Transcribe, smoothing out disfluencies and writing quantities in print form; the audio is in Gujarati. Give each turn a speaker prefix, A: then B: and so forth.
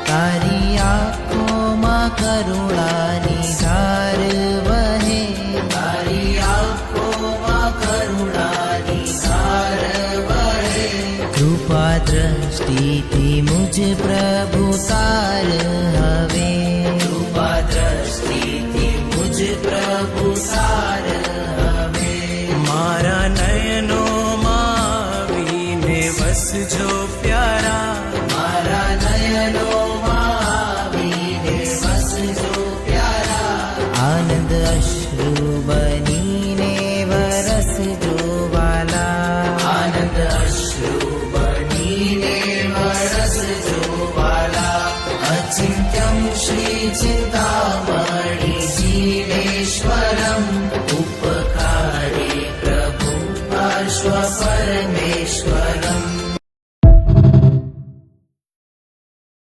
A: તારી આંખોમાં કરુણાની ધાર વહે, તારી આંખોમાં કરુણાની ધાર વહે. કૃપા દ્રષ્ટિથી મુજ પ્રભુ તાર હવે, કૃપા દ્રષ્ટિથી મુજ પ્રભુ તાર હવે.
B: મારા નયનોમાં આવીને વસજો પ્યારા,
A: મારા નયનોમાં આવીને વસજો પ્યારા. આનંદ અશ્રુ બનીને વરસજો વાલા, આનંદ અશ્રુ બનીને વરસજો વાલા. અચિંત્યમ શ્રી ચિંતામણી